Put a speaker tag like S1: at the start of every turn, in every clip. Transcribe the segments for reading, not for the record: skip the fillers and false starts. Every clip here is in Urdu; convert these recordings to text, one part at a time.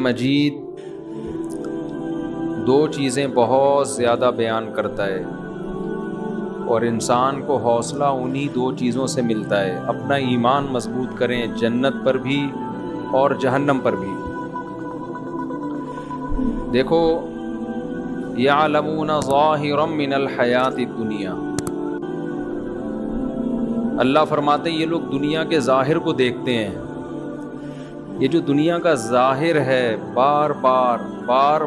S1: مجید دو چیزیں بہت زیادہ بیان کرتا ہے اور انسان کو حوصلہ انہی دو چیزوں سے ملتا ہے. اپنا ایمان مضبوط کریں جنت پر بھی اور جہنم پر بھی. دیکھو یعلمون ظاہرا من الحیات الدنیا، اللہ فرماتے ہیں یہ لوگ دنیا کے ظاہر کو دیکھتے ہیں. یہ جو دنیا کا ظاہر ہے بار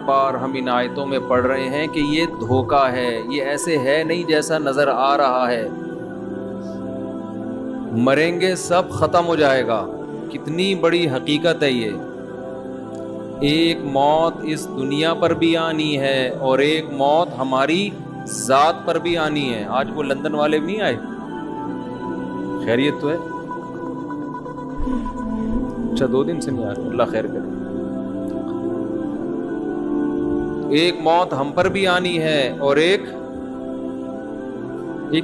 S1: بار ہم ان آیتوں میں پڑھ رہے ہیں کہ یہ دھوکہ ہے، یہ ایسے ہے نہیں جیسا نظر آ رہا ہے. مریں گے سب ختم ہو جائے گا. کتنی بڑی حقیقت ہے یہ. ایک موت اس دنیا پر بھی آنی ہے اور ایک موت ہماری ذات پر بھی آنی ہے. آج وہ لندن والے بھی نہیں آئے؟ خیریت تو ہے؟ اچھا 2 دن سے نہیں آ رہے، اللہ خیر کرے. ایک موت ہم پر بھی آنی ہے اور ایک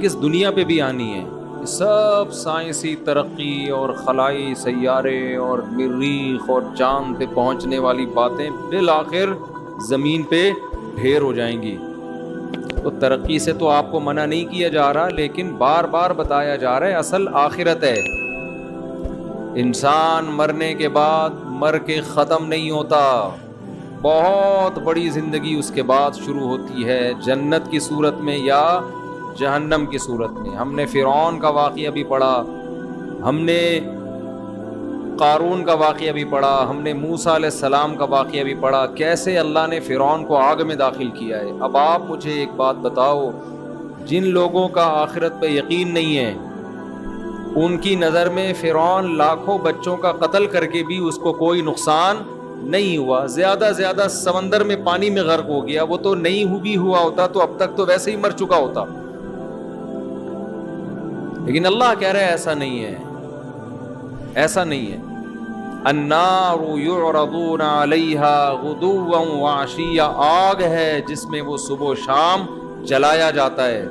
S1: اس دنیا پہ بھی آنی ہے. سب سائنسی ترقی اور خلائی سیارے اور مریخ اور چاند پہ پہنچنے والی باتیں بالآخر زمین پہ ڈھیر ہو جائیں گی. تو ترقی سے تو آپ کو منع نہیں کیا جا رہا، لیکن بار بار بتایا جا رہا ہے اصل آخرت ہے. انسان مرنے کے بعد مر کے ختم نہیں ہوتا، بہت بڑی زندگی اس کے بعد شروع ہوتی ہے، جنت کی صورت میں یا جہنم کی صورت میں. ہم نے فرعون کا واقعہ بھی پڑھا، ہم نے قارون کا واقعہ بھی پڑھا، ہم نے موسیٰ علیہ السلام کا واقعہ بھی پڑھا، کیسے اللہ نے فرعون کو آگ میں داخل کیا ہے. اب آپ مجھے ایک بات بتاؤ، جن لوگوں کا آخرت پہ یقین نہیں ہے ان کی نظر میں فرعون لاکھوں بچوں کا قتل کر کے بھی اس کو کوئی نقصان نہیں ہوا. زیادہ سمندر میں پانی میں غرق ہو گیا، وہ تو نہیں بھی ہوا ہوتا تو اب تک تو ویسے ہی مر چکا ہوتا. لیکن اللہ کہہ رہا ہے ایسا نہیں ہے، ایسا نہیں ہے. النار یعرضون علیہا غدوا وعشیا، آگ ہے جس میں وہ صبح و شام جلایا جاتا ہے.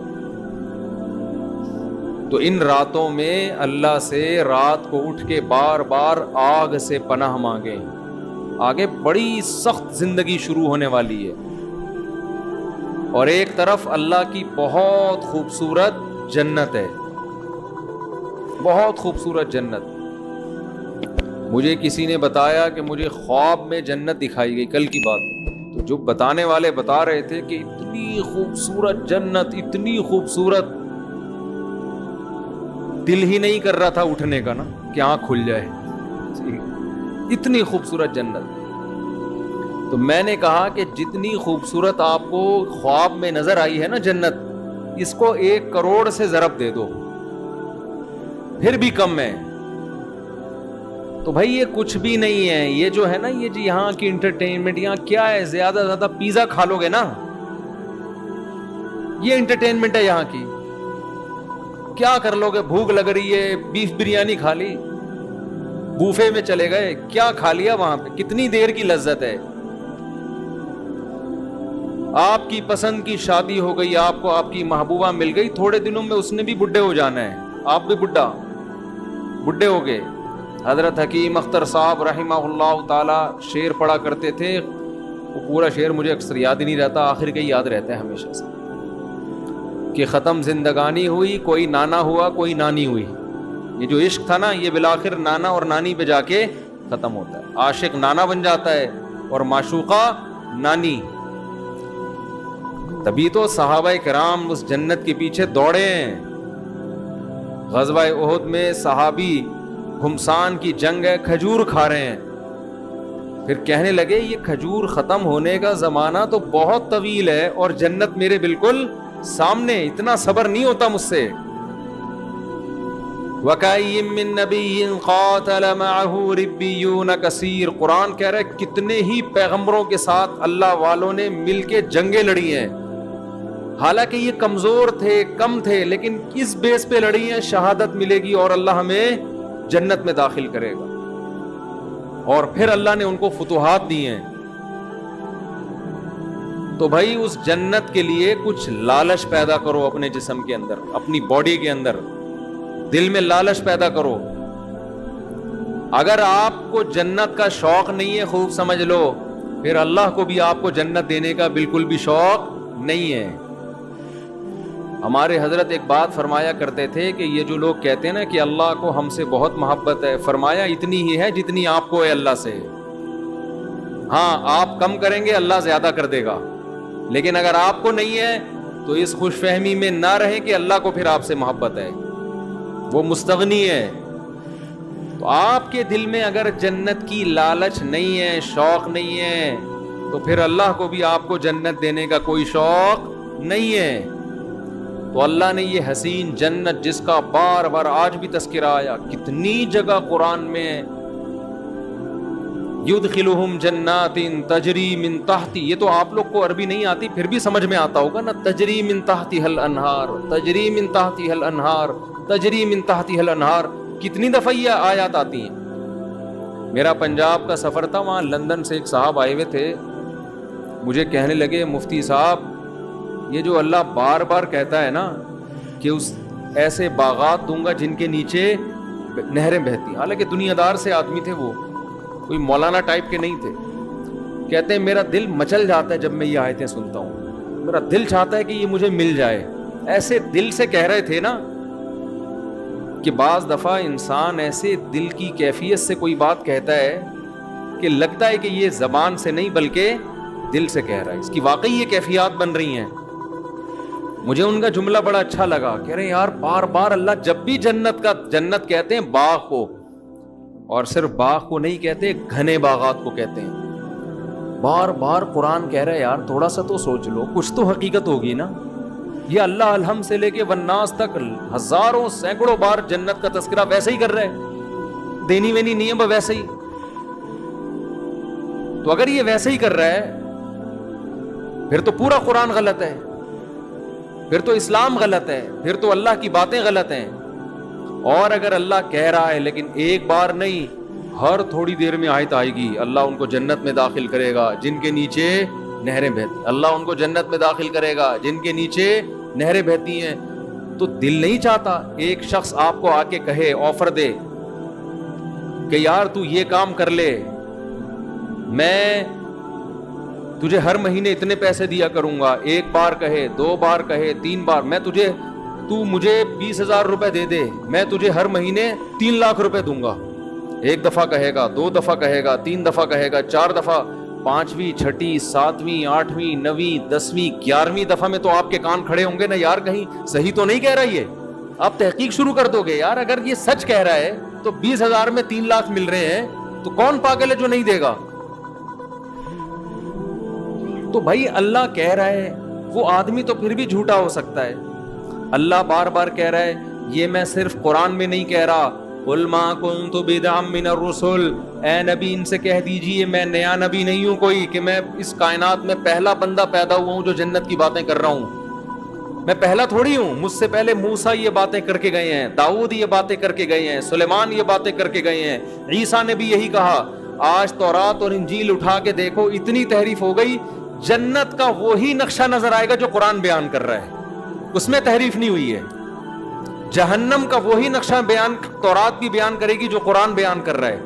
S1: تو ان راتوں میں اللہ سے رات کو اٹھ کے بار بار آگ سے پناہ مانگیں. آگے بڑی سخت زندگی شروع ہونے والی ہے، اور ایک طرف اللہ کی بہت خوبصورت جنت ہے، بہت خوبصورت جنت. مجھے کسی نے بتایا کہ مجھے خواب میں جنت دکھائی گئی، کل کی بات ہے. تو جو بتانے والے بتا رہے تھے کہ اتنی خوبصورت جنت، اتنی خوبصورت، دل ہی نہیں کر رہا تھا اٹھنے کا نا کہ آنکھ کھل جائے. اتنی خوبصورت جنت. تو میں نے کہا کہ جتنی خوبصورت آپ کو خواب میں نظر آئی ہے نا جنت، اس کو 1 کروڑ سے ضرب دے دو پھر بھی کم ہے. تو بھائی یہ کچھ بھی نہیں ہے. یہ جو ہے نا یہ جی یہاں کی انٹرٹینمنٹ، یہاں کیا ہے، زیادہ پیزا کھا لو گے نا، یہ انٹرٹینمنٹ ہے یہاں کی. کیا کر لو گے؟ بھوک لگ رہی ہے، بیف بریانی کھا لی، بوفے میں چلے گئے، کیا کھا لیا وہاں پہ، کتنی دیر کی لذت ہے. آپ کی پسند کی شادی ہو گئی، آپ کو آپ کی محبوبہ مل گئی، تھوڑے دنوں میں اس نے بھی بڈھے ہو جانا ہے، آپ بھی بڈھے ہو گئے. حضرت حکیم اختر صاحب رحمہ اللہ تعالی شعر پڑھا کرتے تھے، وہ پورا شعر مجھے اکثر یاد ہی نہیں رہتا، آخر کا یاد رہتا ہے ہمیشہ سے، کہ ختم زندگانی ہوئی، کوئی نانا ہوا کوئی نانی ہوئی. یہ جو عشق تھا نا یہ بالآخر نانا اور نانی پہ جا کے ختم ہوتا ہے. عاشق نانا بن جاتا ہے اور معشوقہ نانی. تبھی تو صحابہ کرام اس جنت کے پیچھے دوڑے ہیں. غزوہ احد میں صحابی گھمسان کی جنگ ہے، کھجور کھا رہے ہیں، پھر کہنے لگے یہ کھجور ختم ہونے کا زمانہ تو بہت طویل ہے اور جنت میرے بالکل سامنے، اتنا صبر نہیں ہوتا مجھ سے. وَكَأَيٍّ مِّن نَّبِيٍّ قَاتَلَ مَعَهُ رِبِّيُّونَ كَثِيرٌ، قرآن کہہ رہا ہے کتنے ہی پیغمبروں کے ساتھ اللہ والوں نے مل کے جنگیں لڑی ہیں، حالانکہ یہ کمزور تھے، کم تھے، لیکن کس بیس پہ لڑی ہیں؟ شہادت ملے گی اور اللہ ہمیں جنت میں داخل کرے گا. اور پھر اللہ نے ان کو فتوحات دی ہیں. تو بھائی اس جنت کے لیے کچھ لالچ پیدا کرو اپنے جسم کے اندر، اپنی باڈی کے اندر، دل میں لالچ پیدا کرو. اگر آپ کو جنت کا شوق نہیں ہے، خوب سمجھ لو، پھر اللہ کو بھی آپ کو جنت دینے کا بالکل بھی شوق نہیں ہے۔ ہمارے حضرت ایک بات فرمایا کرتے تھے کہ یہ جو لوگ کہتے ہیں نا کہ اللہ کو ہم سے بہت محبت ہے، فرمایا اتنی ہی ہے جتنی آپ کو ہے اللہ سے۔ ہاں، آپ کم کریں گے اللہ زیادہ کر دے گا، لیکن اگر آپ کو نہیں ہے تو اس خوش فہمی میں نہ رہیں کہ اللہ کو پھر آپ سے محبت ہے، وہ مستغنی ہے۔ تو آپ کے دل میں اگر جنت کی لالچ نہیں ہے، شوق نہیں ہے، تو پھر اللہ کو بھی آپ کو جنت دینے کا کوئی شوق نہیں ہے۔ تو اللہ نے یہ حسین جنت جس کا بار بار آج بھی تذکرہ آیا، کتنی جگہ قرآن میں یدخلہم جنات تجری من تحتی، یہ تو آپ لوگ کو عربی نہیں آتی پھر بھی سمجھ میں آتا ہوگا نا، تجری من تحتها الانہار، تجری من تحتها الانہار، تجری من تحتها الانہار، کتنی دفعہ یہ آیات آتی ہیں۔ میرا پنجاب کا سفر تھا، وہاں لندن سے ایک صاحب آئے ہوئے تھے، مجھے کہنے لگے مفتی صاحب یہ جو اللہ بار بار کہتا ہے نا کہ اس ایسے باغات دوں گا جن کے نیچے نہریں بہتی ہیں، حالانکہ دنیا دار سے آدمی تھے، وہ کوئی مولانا ٹائپ کے نہیں تھے، کہتے ہیں میرا دل مچل جاتا ہے جب میں یہ آیتیں سنتا ہوں، میرا دل چاہتا ہے کہ یہ مجھے مل جائے۔ ایسے دل سے کہہ رہے تھے نا کہ بعض دفعہ انسان ایسے دل کی کیفیت سے کوئی بات کہتا ہے کہ لگتا ہے کہ یہ زبان سے نہیں بلکہ دل سے کہہ رہا ہے، اس کی واقعی یہ کیفیات بن رہی ہیں۔ مجھے ان کا جملہ بڑا اچھا لگا، کہہ رہے ہیں یار بار بار اللہ جب بھی جنت کہتے ہیں باغ کو، اور صرف باغ کو نہیں کہتے، گھنے باغات کو کہتے ہیں، بار بار قرآن کہہ رہے ہیں یار تھوڑا سا تو سوچ لو، کچھ تو حقیقت ہوگی نا۔ یہ اللہ الحم سے لے کے والناس تک ہزاروں سینکڑوں بار جنت کا تذکرہ ویسے ہی کر رہے ہیں، دینی وینی نہیں ہے، ویسے ہی۔ تو اگر یہ ویسے ہی کر رہا ہے پھر تو پورا قرآن غلط ہے، پھر تو اسلام غلط ہے، پھر تو اللہ کی باتیں غلط ہیں۔ اور اگر اللہ کہہ رہا ہے لیکن ایک بار نہیں، ہر تھوڑی دیر میں آیت آئے گی، اللہ ان کو جنت میں داخل کرے گا جن کے نیچے نہریں بہتی، اللہ ان کو جنت میں داخل کرے گا جن کے نیچے نہریں بہتی ہیں، تو دل نہیں چاہتا ایک شخص آپ کو آ کے کہے، آفر دے کہ یار تو یہ کام کر لے، میں تجھے ہر مہینے اتنے پیسے دیا کروں گا، ایک بار کہے، دو بار کہے، تین بار، تو مجھے 20,000 روپے دے دے، میں تجھے ہر مہینے 3 لاکھ روپے دوں گا۔ ایک دفعہ کہے گا، 2 دفعہ کہے گا، 3 دفعہ کہے گا، 4 دفعہ، 5ویں 6ٹھی 7ویں 8ویں 9ویں 10ویں 11ویں دفعہ میں تو آپ کے کان کھڑے ہوں گے نا، یار کہیں صحیح تو نہیں کہہ رہا یہ؟ آپ تحقیق شروع کر دو گے، یار اگر یہ سچ کہہ رہا ہے تو 20,000 میں 3 لاکھ مل رہے ہیں، تو کون پاگل ہے جو نہیں دے گا؟ تو بھائی اللہ کہہ رہا ہے، وہ آدمی تو پھر بھی جھوٹا ہو سکتا ہے۔ اللہ بار بار کہہ رہا ہے، یہ میں صرف قرآن میں نہیں کہہ رہا، قُلْ مَا كُنْتُ بِدْعًا مِّنَ الرُّسُلِ، اے نبی ان سے کہہ دیجئے میں نیا نبی نہیں ہوں کوئی، کہ میں اس کائنات میں پہلا بندہ پیدا ہوا ہوں جو جنت کی باتیں کر رہا ہوں، میں پہلا تھوڑی ہوں، مجھ سے پہلے موسیٰ یہ باتیں کر کے گئے ہیں، داؤد یہ باتیں کر کے گئے ہیں، سلیمان یہ باتیں کر کے گئے ہیں، عیسیٰ نے بھی یہی کہا۔ آج تورات اور انجیل اٹھا کے دیکھو، اتنی تحریف ہو گئی، جنت کا وہی نقشہ نظر آئے گا جو قرآن بیان کر رہا ہے، اس میں تحریف نہیں ہوئی ہے۔ جہنم کا وہی نقشہ بیان تورات بھی بیان کرے گی جو قرآن بیان کر رہا ہے۔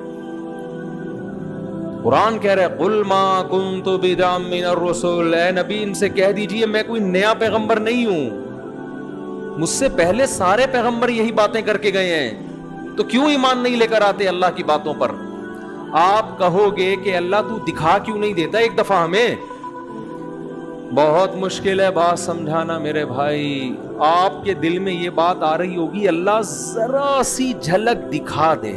S1: قرآن کہہ رہا ہے قُلْ مَا كُنْتُ بِدْعًا مِّنَ الرُّسُلِ، اے نبی ان سے کہہ دیجئے میں کوئی نیا پیغمبر نہیں ہوں، مجھ سے پہلے سارے پیغمبر یہی باتیں کر کے گئے ہیں، تو کیوں ایمان نہیں لے کر آتے اللہ کی باتوں پر؟ آپ کہو گے کہ اللہ تو دکھا کیوں نہیں دیتا ایک دفعہ ہمیں؟ بہت مشکل ہے بات سمجھانا میرے بھائی، آپ کے دل میں یہ بات آ رہی ہوگی اللہ ذرا سی جھلک دکھا دے۔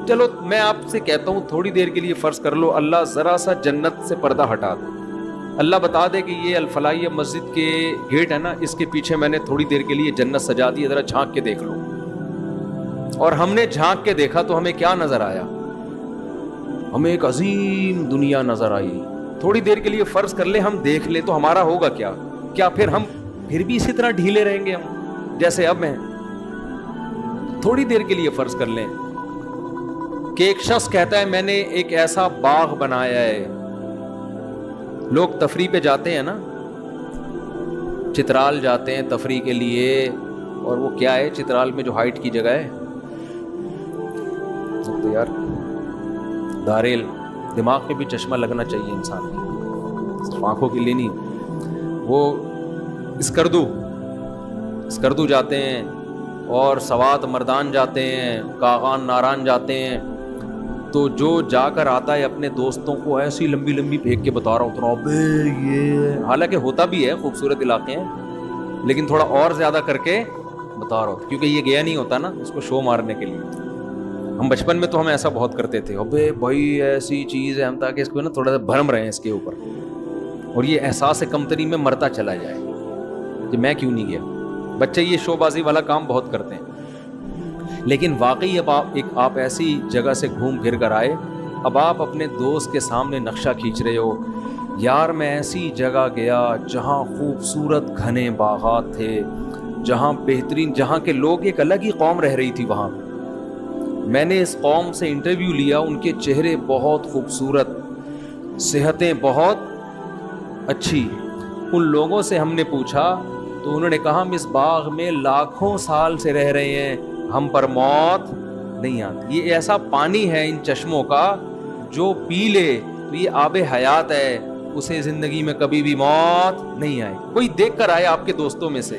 S1: چلو میں آپ سے کہتا ہوں تھوڑی دیر کے لیے فرض کر لو اللہ ذرا سا جنت سے پردہ ہٹا دے، اللہ بتا دے کہ یہ الفلاحیہ مسجد کے گیٹ ہے نا، اس کے پیچھے میں نے تھوڑی دیر کے لیے جنت سجا دی ہے، ذرا جھانک کے دیکھ لو۔ اور ہم نے جھانک کے دیکھا تو ہمیں کیا نظر آیا؟ ہمیں ایک عظیم دنیا نظر آئی۔ تھوڑی دیر کے لیے فرض کر لیں ہم دیکھ لیں تو ہمارا ہوگا کیا؟ کیا پھر ہم پھر بھی اسی طرح ڈھیلے رہیں گے ہم جیسے اب ہیں؟ تھوڑی دیر کے لیے فرض کر لیں کہ ایک شخص کہتا ہے میں نے ایک ایسا باغ بنایا ہے، لوگ تفریح پہ جاتے ہیں نا، چترال جاتے ہیں تفریح کے لیے، اور وہ کیا ہے چترال میں جو ہائٹ کی جگہ ہے تو یار داریل دماغ پہ بھی چشمہ لگنا چاہیے انسان کے، صرف آنکھوں کے لیے نہیں۔ وہ اسکردو جاتے ہیں اور سوات مردان جاتے ہیں، کاغان ناران جاتے ہیں، تو جو جا کر آتا ہے اپنے دوستوں کو ایسی لمبی لمبی پھینک کے بتا رہا ہوتا ہے بے یہ، حالانکہ ہوتا بھی ہے خوبصورت علاقے ہیں، لیکن تھوڑا اور زیادہ کر کے بتا رہا ہوتا، کیونکہ یہ گیا نہیں ہوتا نا اس کو شو مارنے کے لیے۔ ہم بچپن میں تو ہم ایسا بہت کرتے تھے، ابے بھائی ایسی چیز ہے، ہم تاکہ اس کو نا تھوڑا سا بھرم رہے ہیں اس کے اوپر، اور یہ احساس کمتری میں مرتا چلا جائے کہ میں کیوں نہیں گیا۔ بچے یہ شو بازی والا کام بہت کرتے ہیں، لیکن واقعی اب آپ ایسی جگہ سے گھوم پھر کر آئے، اب آپ اپنے دوست کے سامنے نقشہ کھینچ رہے ہو، یار میں ایسی جگہ گیا جہاں خوبصورت گھنے باغات تھے، جہاں بہترین، جہاں کے لوگ ایک الگ ہی قوم رہ رہی تھی وہاں، میں نے اس قوم سے انٹرویو لیا، ان کے چہرے بہت خوبصورت، صحتیں بہت اچھی، ان لوگوں سے ہم نے پوچھا تو انہوں نے کہا ہم اس باغ میں لاکھوں سال سے رہ رہے ہیں، ہم پر موت نہیں آتی۔ یہ ایسا پانی ہے ان چشموں کا جو پی لے تو یہ آب حیات ہے، اسے زندگی میں کبھی بھی موت نہیں آئے۔ کوئی دیکھ کر آئے آپ کے دوستوں میں سے،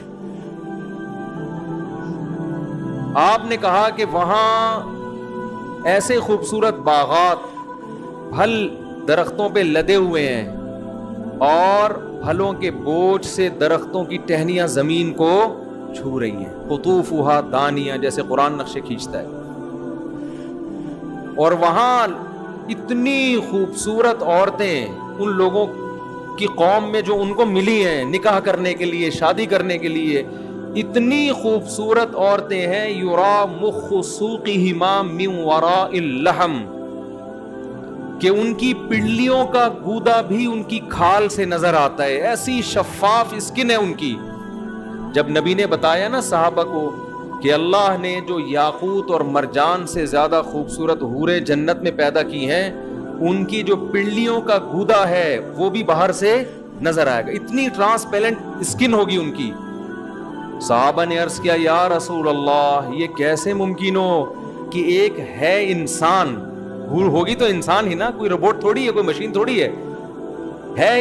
S1: آپ نے کہا کہ وہاں ایسے خوبصورت باغات پھل درختوں پہ لدے ہوئے ہیں اور پھلوں کے بوجھ سے درختوں کی ٹہنیاں زمین کو چھو رہی ہیں، قطوفھا دانیہ، جیسے قرآن نقشے کھینچتا ہے، اور وہاں اتنی خوبصورت عورتیں ان لوگوں کی قوم میں جو ان کو ملی ہیں نکاح کرنے کے لیے، شادی کرنے کے لیے، اتنی خوبصورت عورتیں ہیں، یرا مخ سوقہما من وراء اللحم، کہ ان کی پنڈلیوں کا گودا بھی ان کی کھال سے نظر آتا ہے، ایسی شفاف اسکن ہے ان کی۔ جب نبی نے بتایا نا صحابہ کو کہ اللہ نے جو یاقوت اور مرجان سے زیادہ خوبصورت حوریں جنت میں پیدا کی ہیں، ان کی جو پنڈلیوں کا گودا ہے وہ بھی باہر سے نظر آئے گا، اتنی ٹرانسپیرنٹ اسکن ہوگی ان کی۔ صحابہ نے عرض کیا یا رسول اللہ یہ کیسے ممکن ہو کہ ایک ہے انسان، حور ہوگی تو انسان ہی نا، کوئی روبوٹ تھوڑی ہے، کوئی مشین تھوڑی ہے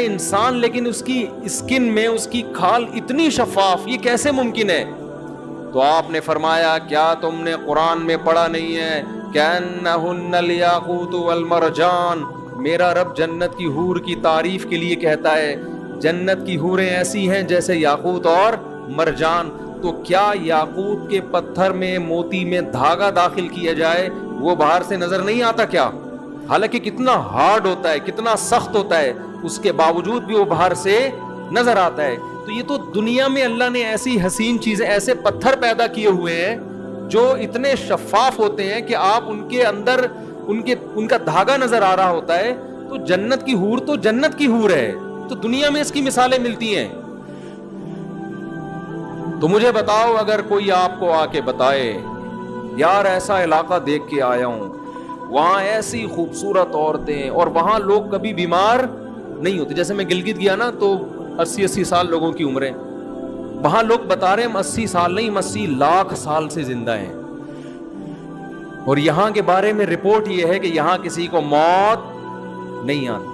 S1: انسان، لیکن اس کی اسکن میں اس کی کھال اتنی شفاف، یہ کیسے ممکن ہے؟ تو آپ نے فرمایا کیا تم نے قرآن میں پڑھا نہیں ہے کأنہن الیاقوت والمرجان؟ میرا رب جنت کی حور کی تعریف کے لیے کہتا ہے جنت کی حوریں ایسی ہیں جیسے یاقوت اور مرجان۔ تو کیا یاقوت کے پتھر میں، موتی میں دھاگا داخل کیا جائے وہ باہر سے نظر نہیں آتا کیا؟ حالانکہ کتنا ہارڈ ہوتا ہے، کتنا سخت ہوتا ہے، اس کے باوجود بھی وہ باہر سے نظر آتا ہے۔ تو یہ تو دنیا میں اللہ نے ایسی حسین چیزیں، ایسے پتھر پیدا کیے ہوئے ہیں جو اتنے شفاف ہوتے ہیں کہ آپ ان کے اندر ان کا دھاگا نظر آ رہا ہوتا ہے۔ تو جنت کی حور تو جنت کی حور ہے، تو دنیا میں اس کی مثالیں ملتی ہیں۔ تو مجھے بتاؤ اگر کوئی آپ کو آ کے بتائے یار ایسا علاقہ دیکھ کے آیا ہوں، وہاں ایسی خوبصورت عورتیں، اور وہاں لوگ کبھی بیمار نہیں ہوتے، جیسے میں گلگت گیا نا تو 80 سال لوگوں کی عمریں، وہاں لوگ بتا رہے ہیں ہم 80 سال نہیں، ہم 80 لاکھ سال سے زندہ ہیں، اور یہاں کے بارے میں رپورٹ یہ ہے کہ یہاں کسی کو موت نہیں آتی،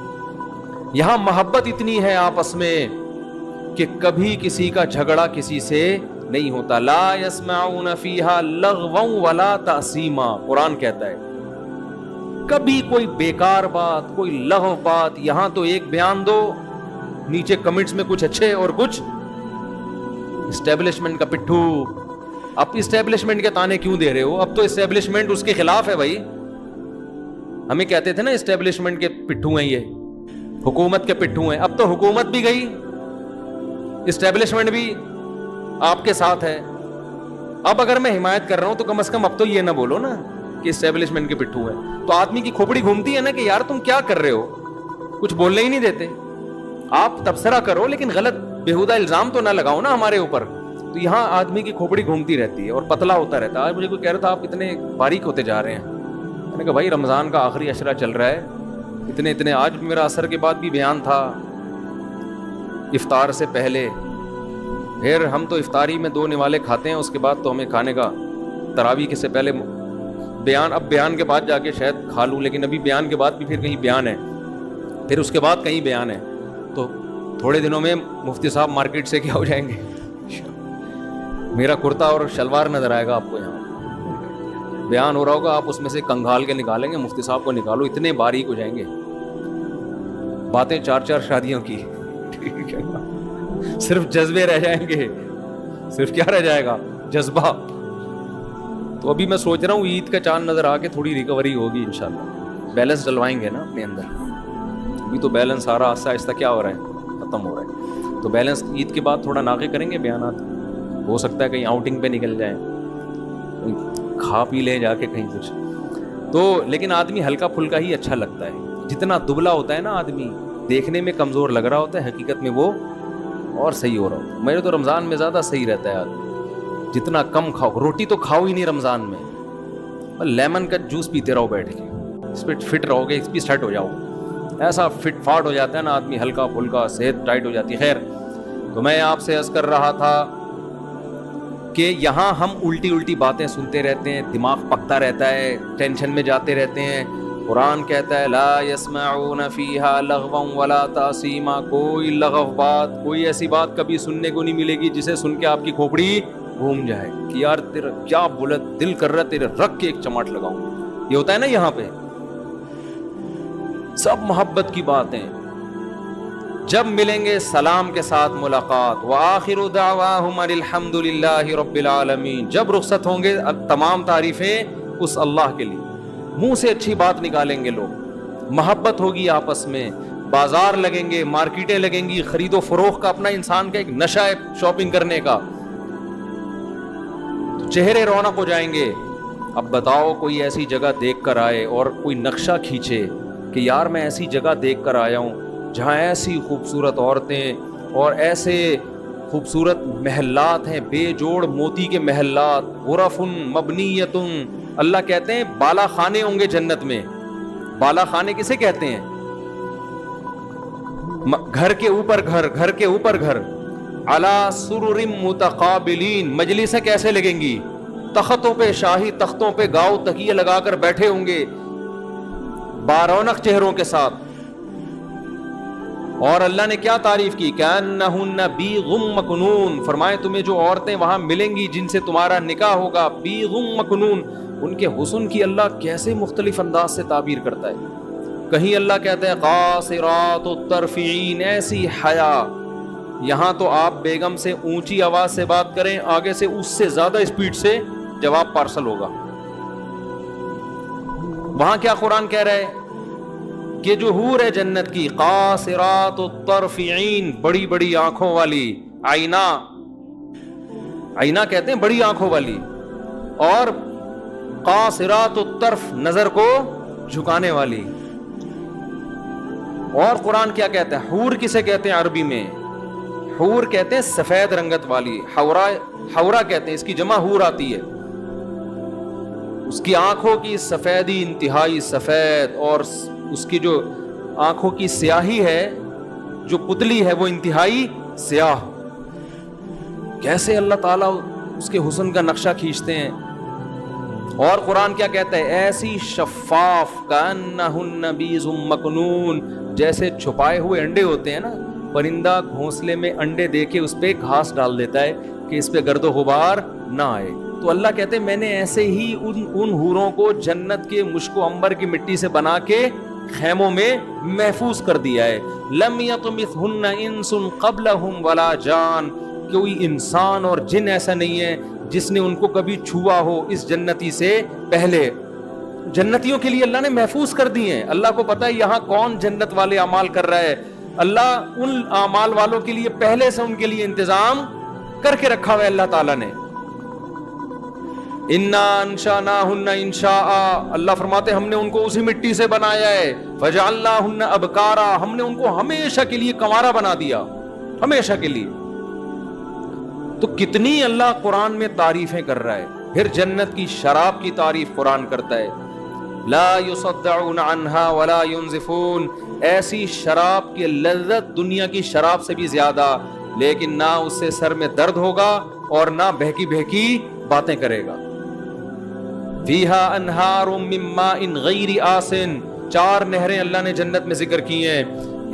S1: یہاں محبت اتنی ہے آپس میں کہ کبھی کسی کا جھگڑا کسی سے نہیں ہوتا۔ لا يسمعون فیہا لغوا ولا تأثیما، قرآن کہتا ہے کبھی کوئی بیکار بات، کوئی لغو بات، یہاں تو ایک بیان دو، نیچے کمنٹس میں کچھ اچھے اور کچھ اسٹیبلشمنٹ کا پٹھو۔ اب اسٹیبلشمنٹ کے تانے کیوں دے رہے ہو؟ اب تو اسٹیبلشمنٹ اس کے خلاف ہے بھائی، ہمیں کہتے تھے نا اسٹیبلشمنٹ کے پٹھو ہیں، یہ حکومت کے پٹھو ہیں، اب تو حکومت بھی گئی، اسٹیبلشمنٹ بھی آپ کے ساتھ ہے۔ اب اگر میں حمایت کر رہا ہوں تو کم از کم اب تو یہ نہ بولو نا کہ اسٹیبلشمنٹ کے پٹھو ہے، تو آدمی کی کھوپڑی گھومتی ہے نا کہ یار تم کیا کر رہے ہو، کچھ بولنے ہی نہیں دیتے۔ آپ تبصرہ کرو لیکن غلط بےہودہ الزام تو نہ لگاؤ نا ہمارے اوپر۔ تو یہاں آدمی کی کھوپڑی گھومتی رہتی ہے اور پتلا ہوتا رہتا ہے۔ آج مجھے کوئی کہہ رہا تھا آپ اتنے باریک ہوتے جا رہے ہیں، میں نے کہا بھائی رمضان کا آخری عشرہ چل رہا ہے، اتنے آج میرا عصر کے بعد بھی بیان تھا، افطار سے پہلے، پھر ہم تو افطاری میں 2 نوالے کھاتے ہیں، اس کے بعد تو ہمیں کھانے کا، تراویح کے سے پہلے بیان, اب بیان کے بعد جا کے شاید کھا لوں, لیکن ابھی بیان کے بعد بھی پھر کہیں بیان ہے, پھر اس کے بعد کہیں بیان ہے, تو تھوڑے دنوں میں مفتی صاحب مارکیٹ سے کیا ہو جائیں گے, میرا کرتا اور شلوار نظر آئے گا آپ کو, یہاں بیان ہو رہا ہوگا, آپ اس میں سے کنگھال کے نکالیں گے, مفتی صاحب کو نکالو, اتنے باریک ہو جائیں گے, باتیں 4 شادیوں کی, ٹھیک ہے, صرف جذبے رہ جائیں گے, صرف کیا رہ جائے گا, جذبہ. تو ابھی میں سوچ رہا ہوں عید کا چاند نظر آ کے تھوڑی ریکوری ہوگی انشاءاللہ, بیلنس ڈلوائیں گے نا اپنے اندر. ابھی تو بیلنس سارا آہستہ آہستہ کیا ہو رہا ہے, ختم ہو رہا ہے, تو بیلنس عید کے بعد تھوڑا ناقے کریں گے بیانات, ہو سکتا ہے کہیں آؤٹنگ پہ نکل جائیں, کھا پی لیں جا کے کہیں کچھ. تو لیکن آدمی ہلکا پھلکا ہی اچھا لگتا ہے, جتنا دبلا ہوتا ہے نا آدمی, دیکھنے میں کمزور لگ رہا ہوتا ہے, حقیقت میں وہ اور صحیح ہو رہا ہوتا ہے. میرے تو رمضان میں زیادہ صحیح رہتا ہے آدمی, جتنا کم کھاؤ, روٹی تو کھاؤ ہی نہیں رمضان میں, لیمن کا جوس پیتے رہو بیٹھ کے, اس پہ فٹ رہو گے, اس پہ سیٹ ہو جاؤ, ایسا فٹ فاٹ ہو جاتا ہے نا آدمی, ہلکا پھلکا, صحت ٹائٹ ہو جاتی ہے. خیر, تو میں آپ سے عرض کر رہا تھا کہ یہاں ہم الٹی باتیں سنتے رہتے ہیں, دماغ پکتا رہتا ہے, ٹینشن میں جاتے رہتے ہیں. قرآن کہتا ہے لا يسمعون فیہا لغوا ولا تاثیما, کوئی لغو بات, کوئی ایسی بات کبھی سننے کو نہیں ملے گی جسے سن کے آپ کی کھوپڑی گھوم جائے کہ یار تیرا کیا بولا, دل کر رہا تیرے رکھ کے ایک چماٹ لگاؤں. یہ ہوتا ہے نا یہاں پہ, سب محبت کی باتیں. جب ملیں گے سلام کے ساتھ ملاقات, وآخر دعواہم الحمد للہ رب العالمین, جب رخصت ہوں گے تمام تعریفیں اس اللہ کے لیے, منہ سے اچھی بات نکالیں گے لوگ, محبت ہوگی آپس میں, بازار لگیں گے, مارکیٹیں لگیں گی, خرید و فروخت کا اپنا انسان کا ایک نشہ ہے شاپنگ کرنے کا, چہرے رونق ہو جائیں گے. اب بتاؤ کوئی ایسی جگہ دیکھ کر آئے اور کوئی نقشہ کھینچے کہ یار میں ایسی جگہ دیکھ کر آیا ہوں جہاں ایسی خوبصورت عورتیں اور ایسے خوبصورت محلات ہیں, بے جوڑ موتی کے محلات, غرف مبنیۃ, اللہ کہتے ہیں بالا خانے ہوں گے جنت میں. بالا خانے کسے کہتے ہیں؟ گھر کے اوپر گھر, گھر کے اوپر گھر. علی سرر متقابلین, مجلسیں کیسے لگیں گی, تختوں پہ, شاہی تختوں پہ گاؤ تکیے لگا کر بیٹھے ہوں گے, بارونق چہروں کے ساتھ. اور اللہ نے کیا تعریف کی, کأنہن بیغ مکنون, فرمائے تمہیں جو عورتیں وہاں ملیں گی جن سے تمہارا نکاح ہوگا, بیغ مکنون, ان کے حسن کی اللہ کیسے مختلف انداز سے تعبیر کرتا ہے. کہیں اللہ کہتا ہے قاصرات الطرف عین, ایسی حیا. یہاں تو آپ بیگم سے اونچی آواز سے بات کریں, آگے سے اس سے زیادہ اسپیڈ سے جواب پارسل ہوگا. وہاں کیا قرآن کہہ رہا ہے کہ جو حور ہے جنت کی, قاصرات الطرف عین, بڑی بڑی آنکھوں والی, آئینہ, آئینہ کہتے ہیں بڑی آنکھوں والی, اور قاصرات الطرف, نظر کو جھکانے والی. اور قرآن کیا کہتا ہے, حور کسے کہتے ہیں عربی میں, حور کہتے ہیں سفید رنگت والی, حورا, حورا کہتے ہیں, اس کی جمع حور آتی ہے. اس کی آنکھوں کی سفیدی انتہائی سفید, اور اس کی جو آنکھوں کی سیاہی ہے, جو پتلی ہے, وہ انتہائی سیاہ. کیسے اللہ تعالیٰ اس کے حسن کا نقشہ کھینچتے ہیں. اور قرآن کیا کہتا ہے, ایسی شفاف, کأنہن بیض مکنون, جیسے چھپائے ہوئے انڈے ہوتے ہیں نا, پرندہ گھونسلے میں انڈے دے کے اس پہ گھاس ڈال دیتا ہے کہ اس پہ گرد و غبار نہ آئے. تو اللہ کہتے ہیں میں نے ایسے ہی ان حوروں کو جنت کے مشک و عنبر کی مٹی سے بنا کے خیموں میں محفوظ کر دیا ہے. لم یطمثہن انس قبلہم ولا جان, کوئی انسان اور جن ایسا نہیں ہے جس نے ان کو کبھی چھوا ہو اس جنتی سے پہلے. جنتیوں کے لیے اللہ نے محفوظ کر دی ہیں. اللہ کو پتا ہے یہاں کون جنت والے اعمال کر رہا ہے, اللہ ان اعمال والوں کے لیے پہلے سے ان کے لیے انتظام کر کے رکھا ہوا ہے اللہ تعالیٰ نے. انا انشاناہن انشاء, اللہ فرماتے ہم نے ان کو اسی مٹی سے بنایا ہے. فجعلناہن ابکارا, ہم نے ان کو ہمیشہ کے لیے کنوارا بنا دیا, ہمیشہ کے لیے. تو کتنی اللہ قرآن میں تعریفیں کر رہا ہے. پھر جنت کی شراب کی تعریف قرآن کرتا ہے, لا یصدعون عنہا ولا ینزفون, ایسی شراب کی لذت دنیا کی شراب سے بھی زیادہ, لیکن نہ اس سے سر میں درد ہوگا اور نہ بہکی بہکی باتیں کرے گا. فیہا انہار من ماء غیر آسن، 4 نہریں اللہ نے جنت میں ذکر کی ہیں.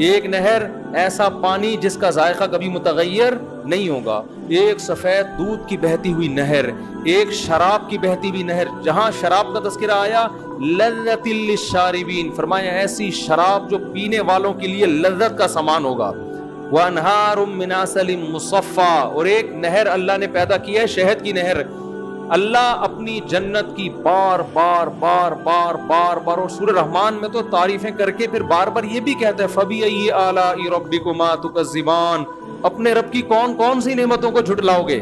S1: ایک نہر ایسا پانی جس کا ذائقہ کبھی متغیر نہیں ہوگا، ایک سفید دودھ کی بہتی ہوئی نہر، ایک شراب کی بہتی ہوئی نہر. جہاں شراب کا تذکرہ آیا لذت للشاربین، فرمایا ایسی شراب جو پینے والوں کے لیے لذت کا سامان ہوگا. وانہار من عسل مصفی، اور ایک نہر اللہ نے پیدا کی ہے شہد کی نہر. اللہ اپنی جنت کی بار بار بار بار بار بار، اور سورہ رحمان میں تو تعریفیں کر کے پھر بار بار یہ بھی کہتا ہے فَبِأَيِّ آلَاءِ رَبِّكُمَا تُكَذِّبَانِ، اپنے رب کی کون کون سی نعمتوں کو جھٹلاؤ گے.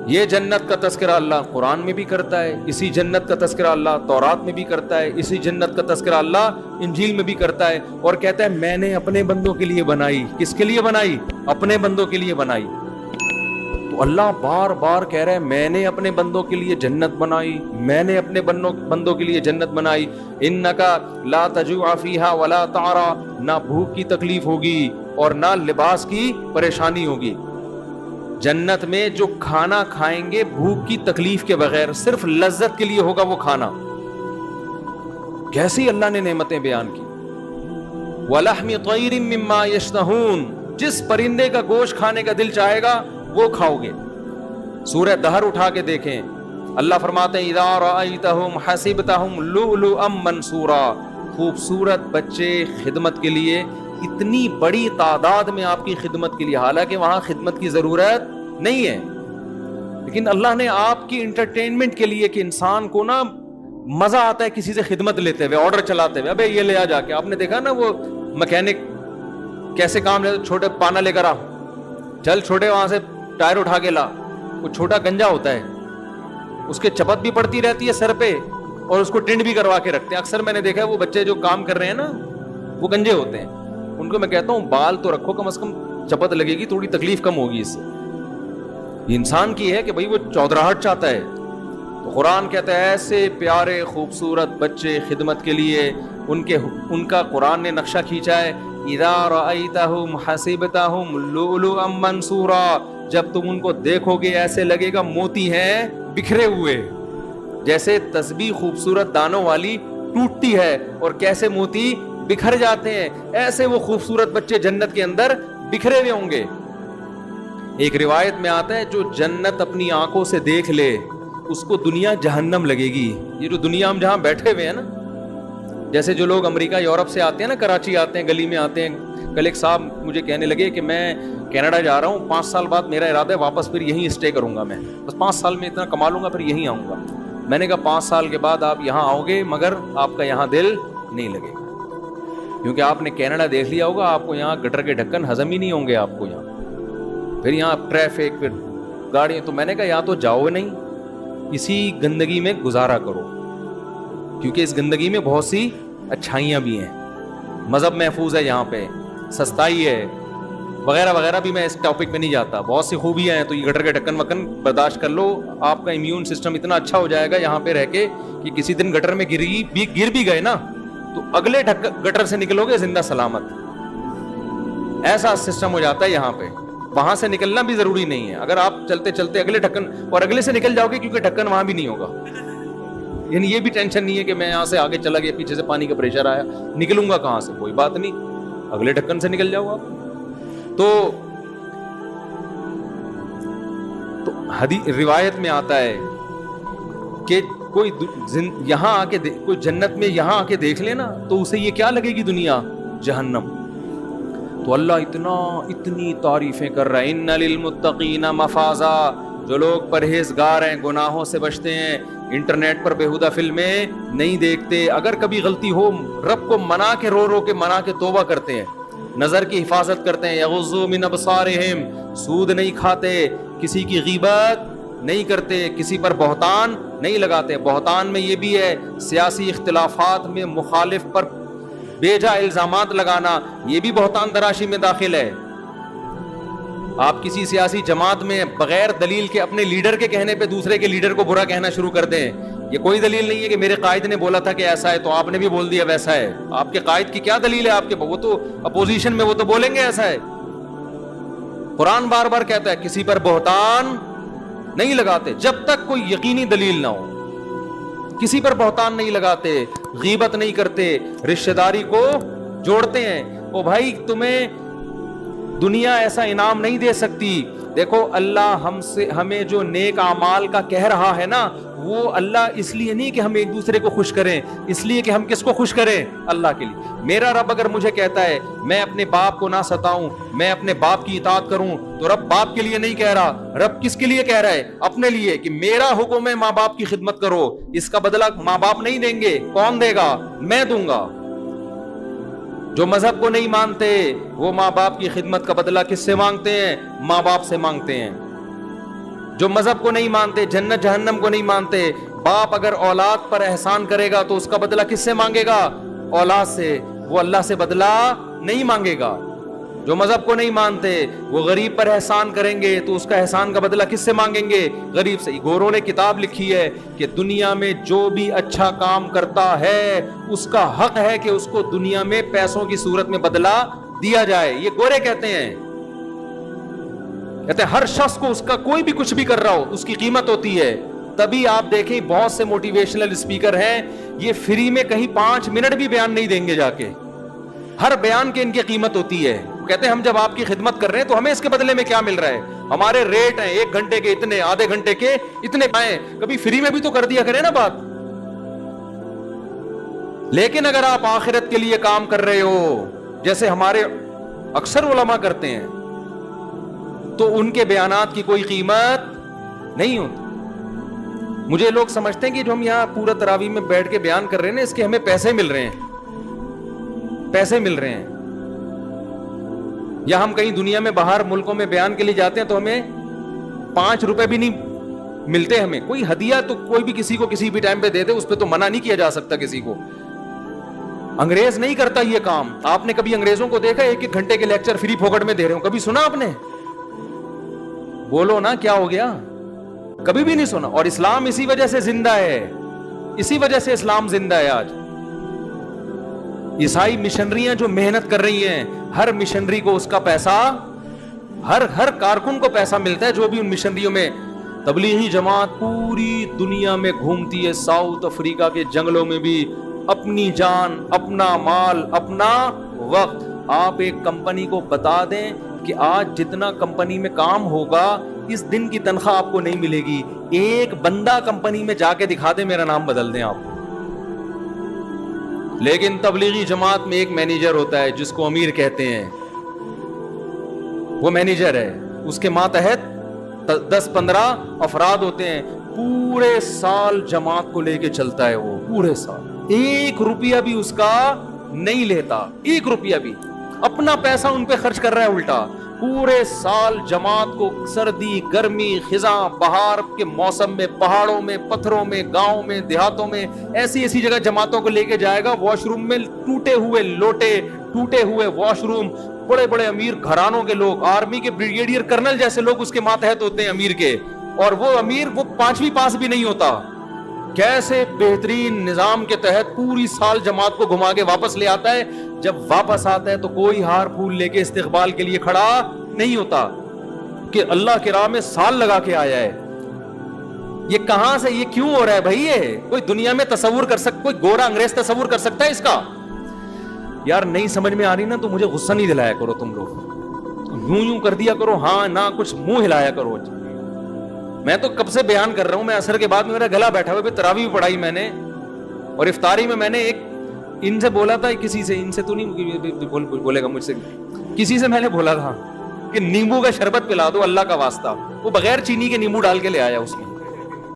S1: یہ جنت کا تذکرہ اللہ قرآن میں بھی کرتا ہے، اسی جنت کا تذکرہ اللہ تورات میں بھی کرتا ہے، اسی جنت کا تذکرہ اللہ انجیل میں بھی کرتا ہے، اور کہتا ہے میں نے اپنے بندوں کے لیے بنائی. کس کے لیے بنائی؟ اپنے بندوں کے لیے بنائی. تو اللہ بار بار کہہ رہا ہے میں نے اپنے بندوں کے لیے جنت بنائی، میں نے اپنے بندوں کے لیے جنت بنائی. انکا لا تجوع فیہا ولا تعرا، نہ بھوک کی تکلیف ہوگی اور نہ لباس کی پریشانی ہوگی. جنت میں جو کھانا کھائیں گے بھوک کی تکلیف کے بغیر، صرف لذت کے لیے ہوگا وہ کھانا. کیسی اللہ نے نعمتیں بیان کی. وَلَحْمِ طَيْرٍ مِّمَّا يَشْتَهُونَ، جس پرندے کا گوشت کھانے کا دل چاہے گا وہ کھاؤ گے. سورہ دہر اٹھا کے دیکھیں، اللہ فرماتے ہیں اِذَا رَأَيْتَهُمْ حَسِبْتَهُمْ لُؤْلُؤًا مَّنْثُورًا، خوبصورت بچے خدمت کے لیے، اتنی بڑی تعداد میں آپ کی خدمت کے لیے، حالانکہ وہاں خدمت کی ضرورت نہیں ہے، لیکن اللہ نے آپ کی انٹرٹینمنٹ کے لیے کہ انسان کو نا مزہ آتا ہے کسی سے خدمت لیتے ہوئے، آرڈر چلاتے ہوئے، ابے یہ لے آ جا کے. آپ نے دیکھا نا وہ مکینک کیسے کام لیتے، چھوٹے پانا لے کر آ، چل چھوٹے وہاں سے ٹائر اٹھا کے لا. وہ چھوٹا گنجا ہوتا ہے، اس کے چپت بھی پڑتی رہتی ہے سر پہ، اور اس کو ٹنڈ بھی کروا کے رکھتے ہیں. اکثر میں نے دیکھا ہے وہ بچے جو کام کر رہے ہیں نا وہ گنجے ہوتے ہیں، ان کو میں کہتا ہوں بال تو رکھو، کم از کم چپت لگے گی، تھوڑی تکلیف کم ہوگی اس سے. انسان کی ہے کہ بھئی وہ چودراہٹ چاہتا ہے. تو قرآن کہتا ہے ایسے پیارے خوبصورت بچے خدمت کے لیے، ان کا قرآن نے نقشہ کھینچا ہے. اذا رأیتہم حسبتہم لؤلؤا منثورا، جب تم ان کو دیکھو گے ایسے لگے گا موتی ہیں بکھرے ہوئے. جیسے تسبیح خوبصورت دانوں والی ٹوٹتی ہے اور کیسے موتی بکھر جاتے ہیں، ایسے وہ خوبصورت بچے جنت کے اندر بکھرے ہوئے ہوں گے. ایک روایت میں آتا ہے جو جنت اپنی آنکھوں سے دیکھ لے اس کو دنیا جہنم لگے گی. یہ جو دنیا ہم جہاں بیٹھے ہوئے ہیں نا، جیسے جو لوگ امریکہ یورپ سے آتے ہیں نا، کراچی آتے ہیں، گلی میں آتے ہیں. کل ایک صاحب مجھے کہنے لگے کہ میں کینیڈا جا رہا ہوں، 5 سال بعد میرا ارادہ ہے واپس پھر یہیں اسٹے کروں گا، میں بس 5 سال میں اتنا کما لوں گا پھر یہیں آؤں گا. میں نے کہا 5 سال کے بعد آپ یہاں آؤ گے مگر آپ کا یہاں دل نہیں لگے گا، کیونکہ آپ نے کینیڈا دیکھ لیا ہوگا، آپ کو یہاں گٹر کے ڈھکن ہضم ہی نہیں ہوں گے آپ کو یہاں، پھر یہاں ٹریفک، پھر گاڑیاں. تو میں نے کہا یا تو جاؤ نہیں، اسی گندگی میں گزارا کرو، کیونکہ اس گندگی میں بہت سی اچھائیاں بھی ہیں. مذہب محفوظ ہے یہاں پہ، سستائی ہے وغیرہ وغیرہ. بھی میں اس ٹاپک پہ نہیں جاتا، بہت سی خوبیاں ہیں. تو یہ گٹر کے ڈھکن وکن برداشت کر لو، آپ کا امیون سسٹم اتنا اچھا ہو جائے گا یہاں پہ رہ کے کہ کسی دن گٹر میں گر بھی گئے نا تو اگلے گٹر سے نکلو گے زندہ سلامت. ایسا سسٹم ہو جاتا ہے یہاں پہ. وہاں سے نکلنا بھی ضروری نہیں ہے، اگر آپ چلتے چلتے اگلے ڈھکن اور اگلے سے نکل جاؤ گے، کیونکہ ڈھکن وہاں بھی نہیں ہوگا. یعنی یہ بھی ٹینشن نہیں ہے کہ میں یہاں سے آگے چلا گیا، پیچھے سے پانی کا پریشر آیا، نکلوں گا کہاں سے، کوئی بات نہیں، اگلے ڈھکن سے نکل جاؤ آپ. تو روایت میں آتا ہے کہ کوئی یہاں آ کے کوئی جنت میں یہاں آ کے دیکھ لے نا تو اسے یہ کیا لگے گی دنیا؟ جہنم. تو اللہ اتنی تعریفیں کر رہا ہے. ان للمتقین مفازا، جو لوگ پرہیزگار ہیں، گناہوں سے بچتے ہیں، انٹرنیٹ پر بیہودہ فلمیں نہیں دیکھتے، اگر کبھی غلطی ہو رب کو منا کے رو کے منا کے توبہ کرتے ہیں، نظر کی حفاظت کرتے ہیں، یغضوا من ابصارہم، سود نہیں کھاتے، کسی کی غیبت نہیں کرتے، کسی پر بہتان نہیں لگاتے. بہتان میں یہ بھی ہے سیاسی اختلافات میں مخالف پر بے جا الزامات لگانا، یہ بھی بہتان تراشی میں داخل ہے. آپ کسی سیاسی جماعت میں بغیر دلیل کے اپنے لیڈر کے کہنے پہ دوسرے کے لیڈر کو برا کہنا شروع کر دیں. یہ کوئی دلیل نہیں ہے کہ میرے قائد نے بولا تھا کہ ایسا ہے تو آپ نے بھی بول دیا ویسا ہے. آپ کے قائد کی کیا دلیل ہے؟ آپ کے وہ تو اپوزیشن میں، وہ تو بولیں گے ایسا ہے. قرآن بار بار کہتا ہے کسی پر بہتان نہیں لگاتے جب تک کوئی یقینی دلیل نہ ہو. کسی پر بہتان نہیں لگاتے, غیبت نہیں کرتے, رشتہ داری کو جوڑتے ہیں. او بھائی تمہیں دنیا ایسا انعام نہیں دے سکتی. دیکھو اللہ ہمیں جو نیک اعمال کا کہہ رہا ہے نا, وہ اللہ اس لیے نہیں کہ ہم ایک دوسرے کو خوش کریں, اس لیے کہ ہم کس کو خوش کریں, اللہ کے لیے. میرا رب اگر مجھے کہتا ہے میں اپنے باپ کو نہ ستاؤں, میں اپنے باپ کی اطاعت کروں, تو رب باپ کے لیے نہیں کہہ رہا, رب کس کے لیے کہہ رہا ہے, اپنے لیے, کہ میرا حکم ہے ماں باپ کی خدمت کرو. اس کا بدلہ ماں باپ نہیں دیں گے, کون دے گا, میں دوں گا. جو مذہب کو نہیں مانتے وہ ماں باپ کی خدمت کا بدلہ کس سے مانگتے ہیں, ماں باپ سے مانگتے ہیں. جو مذہب کو نہیں مانتے, جنت جہنم کو نہیں مانتے, باپ اگر اولاد پر احسان کرے گا تو اس کا بدلہ کس سے مانگے گا, اولاد سے, وہ اللہ سے بدلہ نہیں مانگے گا. جو مذہب کو نہیں مانتے وہ غریب پر احسان کریں گے تو اس کا احسان کا بدلہ کس سے مانگیں گے, غریب سے. گوروں نے کتاب لکھی ہے کہ دنیا میں جو بھی اچھا کام کرتا ہے اس کا حق ہے کہ اس کو دنیا میں پیسوں کی صورت میں بدلہ دیا جائے. یہ گورے کہتے ہیں ہر شخص کو اس کا کوئی بھی کچھ بھی کر رہا ہو اس کی قیمت ہوتی ہے. تبھی آپ دیکھیں بہت سے موٹیویشنل اسپیکر ہیں, یہ فری میں کہیں 5 منٹ بھی بیان نہیں دیں گے, جا کے ہر بیان کی ان کی قیمت ہوتی ہے. کہتے ہیں ہم جب آپ کی خدمت کر رہے ہیں تو ہمیں اس کے بدلے میں کیا مل رہا ہے, ہمارے ریٹ ہیں 1 گھنٹے کے اتنے, آدھے گھنٹے کے اتنے پائیں, کبھی فری میں بھی تو کر دیا کریں نا بات. لیکن اگر آپ آخرت کے لیے کام کر رہے ہو جیسے ہمارے اکثر علماء کرتے ہیں تو ان کے بیانات کی کوئی قیمت نہیں ہوتی. مجھے لوگ سمجھتے ہیں کہ جو ہم یہاں پورا تراویح میں بیٹھ کے بیان کر رہے ہیں نا, اس کے ہمیں پیسے مل رہے ہیں, پیسے مل رہے ہیں. یا ہم کہیں دنیا میں باہر ملکوں میں بیان کے لیے جاتے ہیں تو ہمیں 5 روپے بھی نہیں ملتے. ہمیں کوئی ہدیہ تو کوئی بھی کسی کو کسی بھی ٹائم پہ دے دے, اس پہ تو منع نہیں کیا جا سکتا کسی کو. انگریز نہیں کرتا یہ کام. آپ نے کبھی انگریزوں کو دیکھا 1-1 گھنٹے کے لیکچر فری پھوکٹ میں دے رہے ہو, کبھی سنا آپ نے؟ بولو نا کیا ہو گیا, کبھی بھی نہیں سنا. اور اسلام اسی وجہ سے زندہ ہے, اسی وجہ سے اسلام زندہ ہے آج. عیسائی مشنریاں جو محنت کر رہی ہیں, ہر مشنری کو اس کا پیسہ, ہر کارکن کو پیسہ ملتا ہے جو بھی ان مشنریوں میں. تبلیغی جماعت پوری دنیا میں گھومتی ہے, ساؤتھ افریقہ کے جنگلوں میں بھی, اپنی جان, اپنا مال, اپنا وقت. آپ ایک کمپنی کو بتا دیں کہ آج جتنا کمپنی میں کام ہوگا اس دن کی تنخواہ آپ کو نہیں ملے گی. ایک بندہ کمپنی میں جا کے دکھا دیں میرا نام بدل دیں آپ. لیکن تبلیغی جماعت میں ایک مینیجر ہوتا ہے جس کو امیر کہتے ہیں, وہ مینیجر ہے, اس کے ماتحت 10-15 افراد ہوتے ہیں. پورے سال جماعت کو لے کے چلتا ہے وہ, پورے سال 1 روپیہ بھی اس کا نہیں لیتا, 1 روپیہ بھی. اپنا پیسہ ان پہ خرچ کر رہا ہے الٹا. پورے سال جماعت کو سردی, گرمی, خزاں, بہار کے موسم میں پہاڑوں میں, پتھروں میں, گاؤں میں, دیہاتوں میں, ایسی ایسی جگہ جماعتوں کو لے کے جائے گا. واش روم میں ٹوٹے ہوئے لوٹے, ٹوٹے ہوئے واش روم, بڑے بڑے امیر گھرانوں کے لوگ, آرمی کے بریگیڈیئر کرنل جیسے لوگ اس کے ماتحت ہوتے ہیں امیر کے. اور وہ امیر وہ 5ویں پاس بھی نہیں ہوتا. کیسے بہترین نظام کے تحت پوری سال جماعت کو گھما کے واپس لے آتا ہے. جب واپس آتا ہے تو کوئی ہار پھول لے کے استقبال کے لیے کھڑا نہیں ہوتا کہ اللہ کی راہ میں سال لگا کے آیا ہے. یہ کہاں سے, یہ کیوں ہو رہا ہے بھائی؟ یہ کوئی دنیا میں تصور کر سکتا, کوئی گورا انگریز تصور کر سکتا ہے اس کا؟ یار نہیں سمجھ میں آ رہی نا تو مجھے غصہ نہیں دلایا کرو تم لوگ, یوں کر دیا کرو ہاں نہ, کچھ منہ ہلایا کرو. میں تو کب سے بیان کر رہا ہوں, میں عصر کے بعد میرا گلا بیٹھا ہوا, تراویح بھی پڑھائی میں نے, اور افطاری میں میں نے ایک ان سے بولا تھا, کسی سے, ان سے تو نہیں بولے گا, مجھ سے کسی سے میں نے بولا تھا کہ نیمبو کا شربت پلا دو اللہ کا واسطہ. وہ بغیر چینی کے نیمبو ڈال کے لے آیا اس میں.